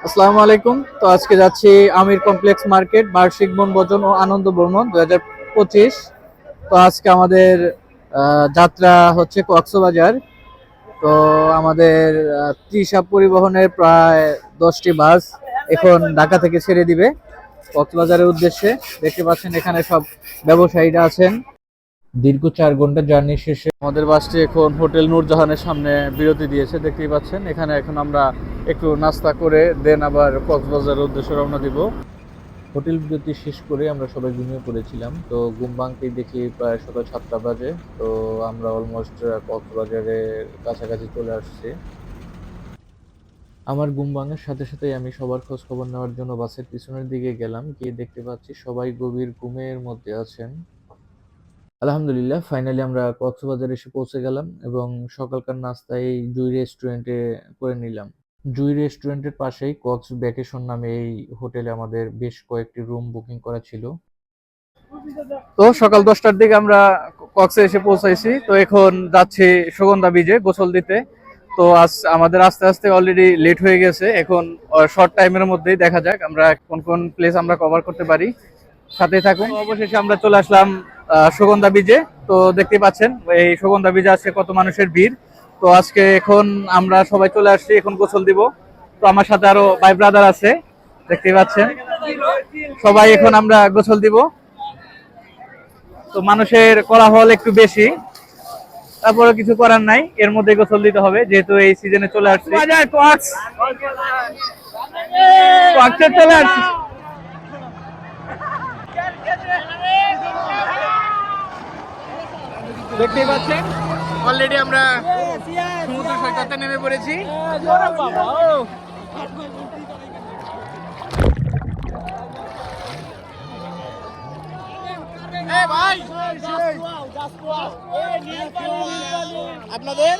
আসসালামু আলাইকুম। তো আজকে যাচ্ছি আমির কমপ্লেক্স মার্কেট বার্ষিক বনভোজন ও আনন্দ ভ্রমণ 2025। তো আজকে আমাদের যাত্রা হচ্ছে কক্সবাজার। তো আমাদের তৃষা পরিবহনের প্রায় 10টি বাস এখন ঢাকা থেকে ছেড়ে দিবে কক্সবাজারের উদ্দেশ্যে। দেখতে পাচ্ছেন এখানে সব ব্যবসায়ীরা আছেন। দীর্ঘ 4 ঘন্টা জার্নি শেষে আমাদের বাসটি এখন হোটেল নূরজাহানের সামনে বিরতি দিয়েছে। দেখতেই পাচ্ছেন এখানে এখন আমরা একটু নাস্তা করে দেন আবার কক্সবাজারের উদ্দেশ্যে রওনা দিব। হোটেল বিরতি শেষ করে আমরা সবাই ঘুমিয়ে পড়েছিলাম। তো ঘুম ভাঙতেই দেখি প্রায় সকাল 7টা বাজে। তো আমরা অলমোস্ট কক্সবাজারের কাছাকাছি চলে আসছি। আমার ঘুম ভাঙার সাথে সাথেই আমি সবার খোঁজ খবর নেওয়ার জন্য বাসের পিছনের দিকে গেলাম। গিয়ে দেখতে পাচ্ছি সবাই গভীর ঘুমের মধ্যে আছেন। আলহামদুলিল্লাহ, ফাইনালি আমরা কক্সবাজার এসে পৌঁছে গেলাম এবং সকালকার নাস্তা এই জুই রেস্টুরেন্টে করে নিলাম। জুই রেস্টুরেন্টের পাশেই কক্স ভ্যাকেশন নামে এই হোটেলে আমাদের বেশ কয়েকটি রুম বুকিং করা ছিল। তো সকাল 10টার দিকে আমরা কক্সে এসে পৌঁছাইছি। তো এখন যাচ্ছি সুগন্ধা বিচে গোসল দিতে। তো আজ আমাদের আস্তে আস্তে অলরেডি লেট হয়ে গেছে। এখন শর্ট টাইমের মধ্যেই দেখা যাক আমরা কোন কোন প্লেস আমরা কভার করতে পারি। সাথে থাকুন। অবশেষে আমরা চলে আসলাম সুগন্ধা বিচে। তো দেখতে পাচ্ছেন এই সুগন্ধা বিচে আজকে কত মানুষের ভিড়। তো আজকে এখন আমরা সবাই চলে আসছি, এখন গোসল দিব। তো আমার সাথে আরো ভাই ব্রাদার আছে, দেখতে পাচ্ছেন সবাই। এখন আমরা গোসল দিব। তো মানুষের কোলাহল একটু বেশি, তারপরে কিছু করার নাই, এর মধ্যে গোসল দিতে হবে যেহেতু এই সিজনে চলে আসছে। চলে আসছি। দেখতেই পাচ্ছেন অলরেডি আমরা সমুদ্র সৈকতে নেমে পড়েছি। আপনাদের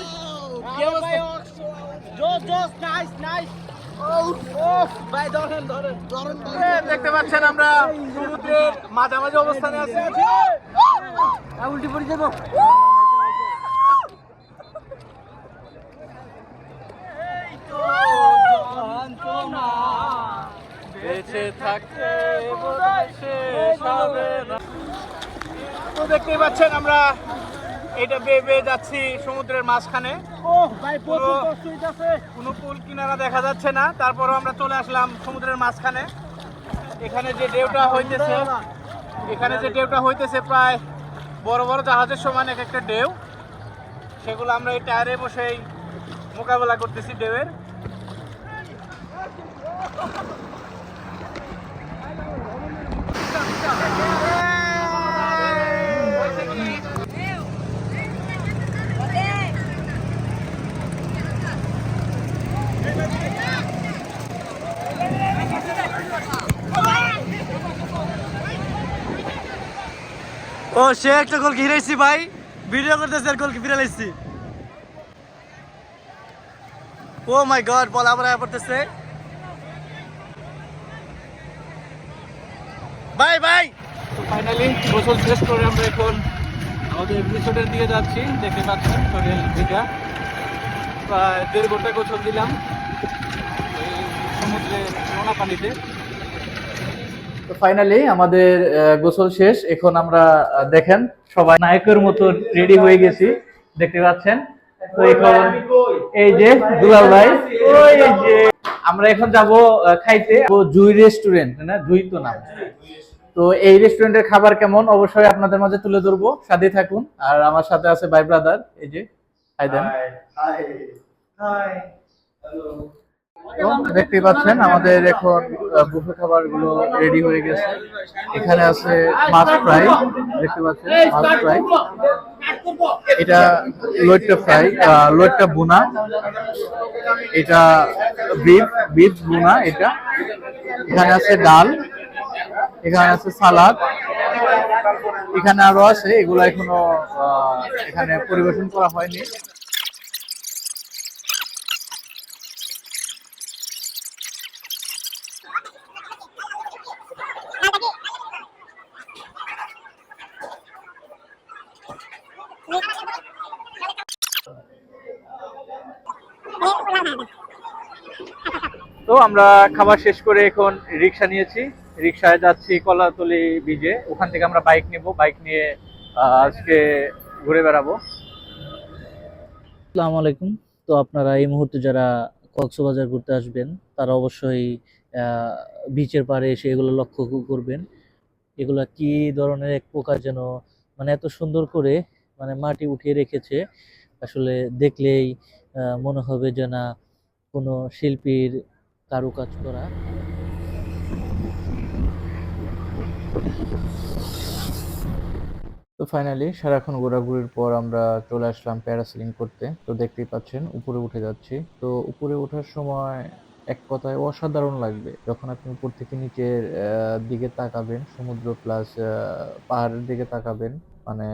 দেখতে পাচ্ছেন আমরা সমুদ্রের মাঝামাঝি অবস্থানে আছি। উল্টি পড়ে যাবো। বেঁচে থাকতে তো দেখতেই পাচ্ছেন আমরা এটা বেয়ে যাচ্ছি সমুদ্রের মাঝখানে। কোনো পুল কিনারা দেখা যাচ্ছে না, তারপরও আমরা চলে আসলাম সমুদ্রের মাঝখানে। এখানে যে ঢেউটা হইতেছে প্রায় বড় বড় জাহাজের সমান এক একটা ঢেউ। সেগুলো আমরা এই টায়ারে বসেই মোকাবেলা করতেছি ঢেউয়ের। ও সে একটা গোল ঘিরেছি ভাই, ভিডিও করতেছে আর গোল ফিরে লাইছি। ও মাই গড, বল আবার পড়তেছে ভাই ভাই। তো ফাইনালি গোসল শেষ করে আমরা এখন আমাদের রিসোর্টের দিকে যাচ্ছি। দেখতে পাচ্ছেন হোটেল দিঘা। প্রায় 1.5 ঘন্টা গোসল দিলাম সমুদ্রের নোনা পানিতে। তো ফাইনালি আমাদের গোসল শেষ। এখন আমরা দেখেন সবাই নায়কের মতো রেডি হয়ে গেছি, দেখতে পাচ্ছেন। তো এখন এই যে দুলাল ভাই, ওই যে আমরা এখন যাব খাইতে জুই রেস্টুরেন্ট, না জুই তো নাম। তো এই রেস্টুরেন্টের খাবার কেমন অবশ্যই আপনাদের মাঝে তুলে ধরবো, সাথে থাকুন। আর আমার সাথে আছে ভাই ব্রাদার, এই যে হাই দেন। দেখতেই পাচ্ছেন আমাদের এখন বুফে খাবার গুলো রেডি হয়ে গেছে। এখানে আছে মাছ ফ্রাই, দেখতে পাচ্ছেন মাছ ফ্রাই। এটা লইট্টা ফ্রাই, লইট্টা ভুনা। এটা বিফ ভুনা এটা। এখানে আছে ডাল, এখানে আছে সালাদ, এখানে আরো আছে, এগুলো এখনো এখানে পরিবেশন করা হয়নি। তো আমরা খাবার শেষ করে এখন রিক্সা নিয়েছি, রিক্সায় যাচ্ছি কলাতলি বিচে। ওখান থেকে আমরা বাইক নিব, বাইক নিয়ে আজকে ঘুরে বেড়াবো। আসসালামু আলাইকুম। তো আপনারা এই মুহূর্তে যারা কক্সবাজার ঘুরতে আসবেন তারা অবশ্যই বিচের পাড়ে এসে এগুলো লক্ষ্য করবেন। এগুলা কি ধরনের এক প্রকার যেন, মানে এত সুন্দর করে মানে মাটি উঠিয়ে রেখেছে, আসলে দেখলেই মনে হবে যে না কোনো শিল্পীর কারুকাজ করা। তো ফাইনালি সারাক্ষণ ঘোরাঘুরির পর আমরা চলে আসলাম প্যারাসেলিং করতে। তো দেখতেই পাচ্ছেন উপরে উঠে যাচ্ছি। তো উপরে ওঠার সময় এক কথায় অসাধারণ লাগবে যখন আপনি উপর থেকে নিচের দিকে তাকাবেন, সমুদ্র প্লাস পাহাড়ের দিকে তাকাবেন, মানে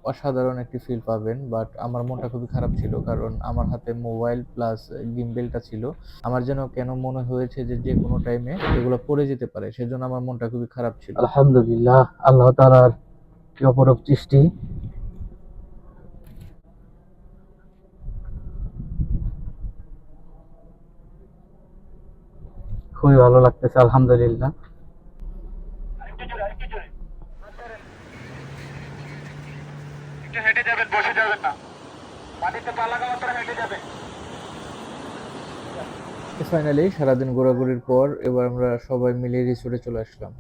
অসাধারণ একটি ফিল পাবেন। বাট আমার মনটা খুবই খারাপ ছিল, কারণ আমার হাতে মোবাইল প্লাস গিম্বেলটা ছিল। আমার যেন কেন মনে হয়েছে যে যে কোনো টাইমে এগুলো পড়ে যেতে পারে, সেজন্য আমার মনটা খুবই খারাপ ছিল। আলহামদুলিল্লাহ, আল্লাহ তাআলার কি অপরূপ সৃষ্টি। খুবই ভালো লাগতেছে, আলহামদুলিল্লাহ। একটু হেঁটে যাবেন, বসে যাবেন না, মাটিতে পা লাগা মাত্র হেঁটে যাবেন। ফাইনালি সারাদিন ঘোরাঘুরির পর এবার আমরা সবাই মিলে রিসোর্টে চলে আসলাম।